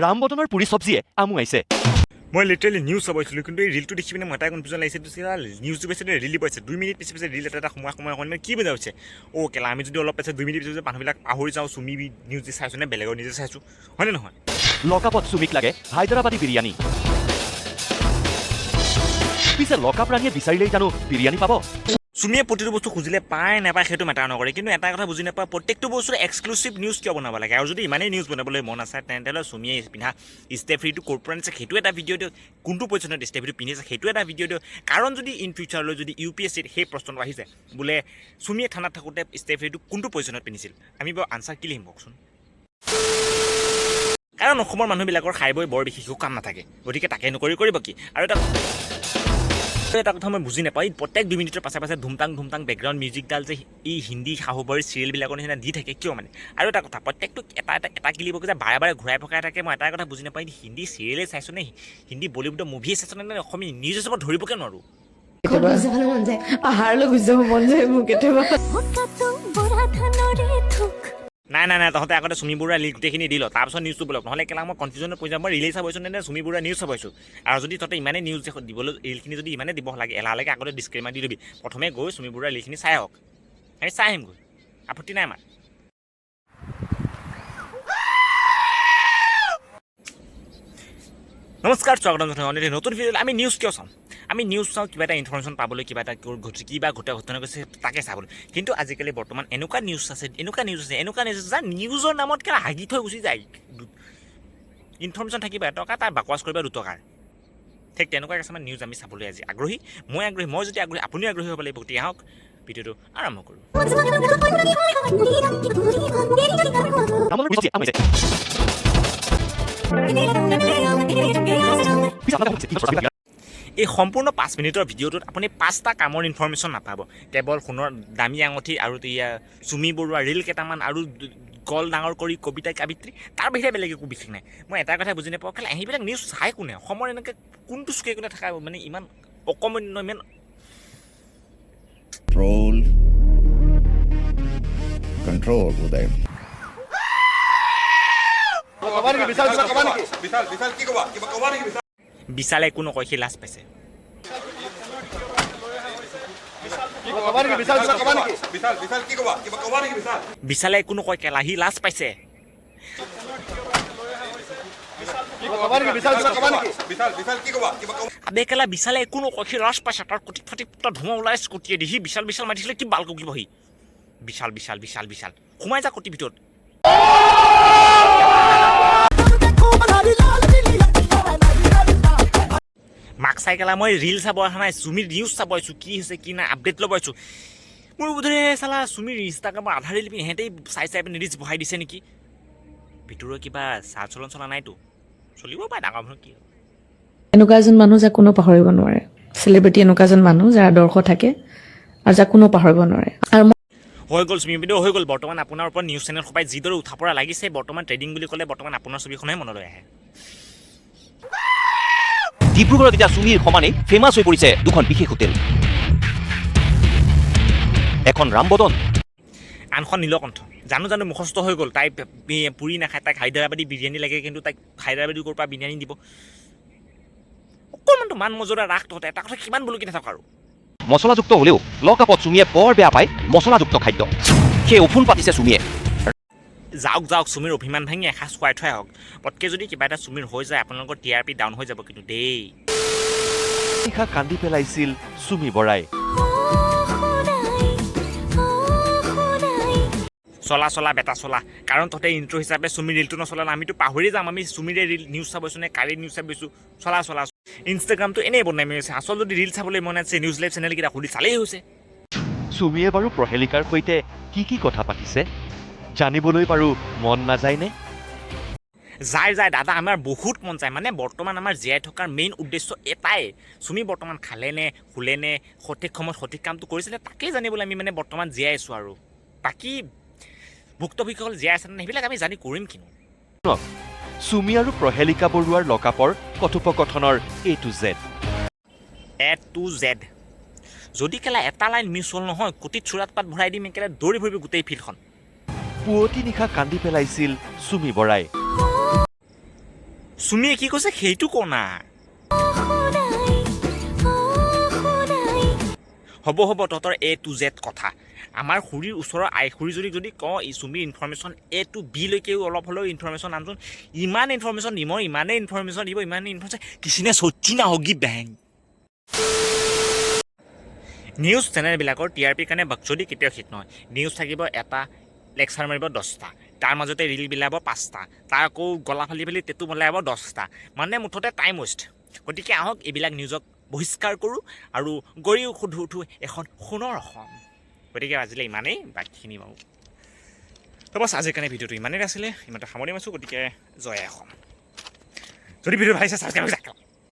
ৰামবটনৰ পুৰি চব্জিয়ে আমুৱাইছে মই literally news চাবইছিলোঁ কিন্তু এই ৰিলটো দেখি পিনে মই এটা কনফিউজন লাগিছে নিউজটো পাইছে ৰিল পাইছে 2 মিনিট পিছে পিছে ৰিল এটা সময় মানে কি বুজা হৈছে অ' কেলা আমি যদি অলপ পাইছে 2 মিনিট পিছে মানুহবিলাক পাহৰি যাওঁ চুমি নিউজ দি চাইছোঁ নে বেলেগৰ নিজে চাইছোঁ হয়নে নহয় লকাপত চুমিক লাগে হায়দৰাবাদী বিৰিয়ানী পিছে লকাপ ৰাণীয়ে বিচাৰিলেই জানো বিৰিয়ানী পাব চুমিয়ে প্ৰতিটো বস্তু খুজিলে পায় নাপায় সেইটো মেটাৰ নকৰে কিন্তু এটা কথা বুজি নাপায় প্ৰত্যেকটো বস্তুৰ এক্সক্লুচিভ নিউজ কিয় বনাব লাগে আৰু যদি ইমানেই নিউজ বনাবলৈ মন আছে তেনেহ'লে চুমিয়ে পিন্ধা ষ্টেফ্ৰীটো ক'ৰ পৰা আনিছে সেইটো এটা ভিডিঅ' দিয়ক কোনটো পজিশ্যনত ষ্টেফ্ৰীটো পিন্ধিছে সেইটো এটা ভিডিঅ' দিয়ক কাৰণ যদি ইন ফিউচাৰলৈ যদি UPSCত সেই প্ৰশ্নটো আহিছে বোলে চুমিয়ে থানাত থাকোঁতে ষ্টেফ্ৰীটো কোনটো পজিশ্যনত পিন্ধিছিল আমি বাৰু আনচাৰ কি লিখিম কওকচোন কাৰণ অসমৰ মানুহবিলাকৰ খাই বৈ বৰ বিশেষ কাম নাথাকে গতিকে তাকে নকৰি কৰিব কি আৰু এটা কথা মই বুজি নাপাওঁ প্ৰত্যেক 2 মিনিটৰ পাছে পাছে ধুমতাং বেকগ্ৰাউণ্ড মিউজিকডাল যে এই হিন্দী শাহুবৰী চিৰিয়েলবিলাকৰ নিচিনা দি থাকে কিয় মানে আৰু এটা কথা প্ৰত্যেকটো এটা কিলিবকে যে বাৰে বাৰে ঘূৰাই পকাই থাকে মই এটা কথা বুজি নাপাওঁ হিন্দী চিৰিয়েলে চাইছোঁ নে হিন্দী বলিউডৰ মুভিয়ে চাইছোঁ নে অসমীয়া নিউজ হিচাপত ধৰিবকে নোৱাৰোঁ নাই তহঁতে আগতে চুমি বৰুৱা ৰিল গোটেইখিনি দিল তাৰপিছত নিউজটো বলক নহ'লে কেলা মই কনফিউজনত পৰি যাম মই ৰিলেই চাবইছোঁ নে চুমি বৰুৱা নিউজ চাবইছোঁ আৰু যদি তহঁতে ইমানেই নিউজ দিবলৈ ৰিলখিনি যদি ইমানেই দিব লাগে এলাহলৈকে আগতে ডিছক্লেইমাৰ দি দিবি প্ৰথমে গৈ চুমি বৰুৱা ৰিলখিনি চাই আহক আমি চাই আহিমগৈ আপত্তি নাই আমাৰ নমস্কাৰ স্বাগতম জনাইছোঁ নতুন ভিডিঅ'ত আমি নিউজ কিয় চাওঁ আমি নিউজ চাওঁ কিবা এটা ইনফৰমেশ্যন পাবলৈ কিবা এটা কিবা ঘটনা গৈছে তাকে চাবলৈ কিন্তু আজিকালি বৰ্তমান এনেকুৱা নিউজ আছে যাৰ নিউজৰ নামত কেলা হাগি থৈ গুচি যায় ইনফৰমেশ্যন থাকিব এটকা তাৰ বাকৱাচ কৰিব 2 টকাৰ ঠিক তেনেকুৱা কিছুমান নিউজ আমি চাবলৈ আজি আগ্ৰহী মই যদি আগ্ৰহী আপুনিও আগ্ৰহী হ'ব লাগিব গতিকে আহক ভিডিঅ'টো আৰম্ভ কৰোঁ এই সম্পূৰ্ণ 5 মিনিটৰ ভিডিঅ'টোত আপুনি 5টা কামৰ ইনফৰমেশ্যন নাপাব কেৱল সোণৰ দামী আঙুঠি আৰু চুমি বৰুৱা ৰিল কেইটামান আৰু গল ডাঙৰ কৰি কবিতা কাবিত্ৰী তাৰ বাহিৰে বেলেগ একো বিশেষ নাই মই এটা কথা বুজি নাপাওঁ খালি সেইবিলাক নিউজ চাই কোনে অসমৰ এনেকৈ কোনটো চুকে কোনে থকা মানে ইমান অকমন্য ইমান control উদয় বিশালে একো নকয় সি লাজ পাইছে বিশালে একো নকয় কেলা সি লাজ পাইছে আবে কেলা বিশালে একো নকয় সি লাজ পাইছে তাৰ কুটি ফাটি ধোঁৱা ওলাই স্কুটিয়ে দি সি বিশাল মাতিছিলে কি বাল কুকিব সি বিশাল সোমাই যা কুটিৰ ভিতৰত মাক চাই কেলা মই ৰিল চাব অহা নাই চুমিৰ নিউজ চাব আহিছোঁ কি হৈছে কি নাই আপডেট ল'ব আহিছোঁ মোৰ বোধৰে চালা চুমিৰ ইনষ্টাগ্ৰামৰ আধা ৰিল পিনে সিহঁতেই চাই পিনে ৰিলচ বহাই দিছে নেকি ভিতৰৰ কিবা চাল চলা নাইতো চলিব পাৰে ডাঙৰ মানুহ কি এনেকুৱা এজন মানুহ যাক কোনো পাহৰিব নোৱাৰে চেলিব্ৰিটি এনেকুৱা এজন মানুহ যাৰ আদৰ্শ থাকে আৰু যাক কোনো পাহৰিব নোৱাৰে আৰু হৈ গ'ল চুমি ভিডিঅ' হৈ গ'ল বৰ্তমান আপোনাৰ ওপৰত নিউজ চেনেল সপাই যিদৰে উঠা পৰা লাগিছে বৰ্তমান ট্ৰেডিং বুলি ক'লে বৰ্তমান আপোনাৰ ছবিখনহে মনলৈ আহে ডিব্ৰুগড়ত এতিয়া চুমিৰ সমানেই ফেমাছ হৈ পৰিছে দুখন বিশেষ হোটেল এখন ৰামবদন আনখন নীলকণ্ঠ জানো মুখস্থ হৈ গ'ল তাই পুৰি নাখায় তাইক হায়দৰাবাদী বিৰিয়ানী লাগে কিন্তু তাইক হায়দৰাবাদী ক'ৰ পৰা বিৰিয়ানী দিব অকণমানটো মান মজুৰা ৰাখ তহঁতে এটা কথা কিমান বোলো কি নাথাক আৰু মছলাযুক্ত হ'লেও লকাপত চুমিয়ে বৰ বেয়া পায় মছলাযুক্ত খাদ্য সেই অফোন পাতিছে চুমিয়ে যাওক চুমিৰ অভিমান ভাঙি এসাঁজ খুৱাই থৈ আহক পটকৈ যদি কিবা এটা চুমিৰ হৈ যায় আপোনালোকৰ TRP ডাউন হৈ যাব কিন্তু দেই কান্দি পেলাইছিল চুমি বৰাই চলা বেটা চলা কাৰণ তহঁতে ইণ্ট্ৰ' হিচাপে চুমিৰ ৰিলটো নচলালে আমিতো পাহৰি যাম আমি চুমিৰে ৰিল নিউজ চাবইছোঁ নে কালি নিউজ চাবইছোঁ চলা ইনষ্টাগ্ৰামটো এনেই বনাই মেলি আছে আচল যদি ৰিল চাবলৈ মন আছে নিউজ লাইভ চেনেলকেইটা খুলি চালেই হৈছে চুমিয়ে বাৰু প্ৰহেলিকাৰ সৈতে কি কথা পাতিছে জানিবলৈ বাৰু মন নাযায়নে যায় দাদা আমাৰ বহুত মন যায় মানে বৰ্তমান আমাৰ জীয়াই থকাৰ মেইন উদ্দেশ্য এটাই চুমি বৰ্তমান খালেনে শুলেনে সঠিক সময়ত সঠিক কামটো কৰিছিলে তাকেই জানিবলৈ আমি মানে বৰ্তমান জীয়াই আছোঁ আৰু বাকী ভুক্তভোগীসকল জীয়াই আছে নে সেইবিলাক আমি জানি কৰিম কিনো চুমি আৰু প্ৰহেলিকা বৰুৱাৰ লকাপৰ কথোপকথনৰ A to Z A to Z যদি কেলা এটা লাইন মিছ হ'ল নহয় কুটিত চুৰাত পাত ভৰাই দিম একেবাৰে দৌৰি ফুৰিব গোটেই ফিল্ডখন পুৱতি নিশা কান্দি পেলাইছিল চুমি বৰাই চুমিয়ে কি কৈছে সেইটো কওঁ না হ'ব তহঁতৰ A to Z কথা আমাৰ খুৰীৰ ওচৰৰ আই খুৰী যদি কওঁ এই চুমিৰ ইনফৰমেশ্যন A to B লৈকেও অলপ হ'লেও ইনফৰমেশ্যন আনচোন ইমান ইনফৰমেশ্যন দিব ইমানেই ইনফৰমেশ্যন দিব ইমানেই ইনফৰমেশ্যন কিছিনে সচ্চি না হগি বেং নিউজ চেনেলবিলাকৰ TRPৰ কাৰণে বাকচদি কেতিয়াও হিট নহয় নিউজ থাকিব এটা লেকচাৰ মাৰিব 10টা তাৰ মাজতে ৰিল বিলাব 5টা তাৰ আকৌ গলা ফালি তেটো বলাব 10টা মানে মুঠতে টাইম ৱেষ্ট গতিকে আহক এইবিলাক নিউজক বহিষ্কাৰ কৰোঁ আৰু গৰিও সুধো উঠো এখন সোণৰ অসম গতিকে আজিলে ইমানেই বাকীখিনি বাৰু তো বছ আজিৰ কাৰণে ভিডিঅ'টো ইমানেই আছিলে ইমানটা সামৰি মাৰিছোঁ গতিকে জয় অসম যদি ভিডিঅ' ভাল লাগিছে ছাবস্ক্ৰাইব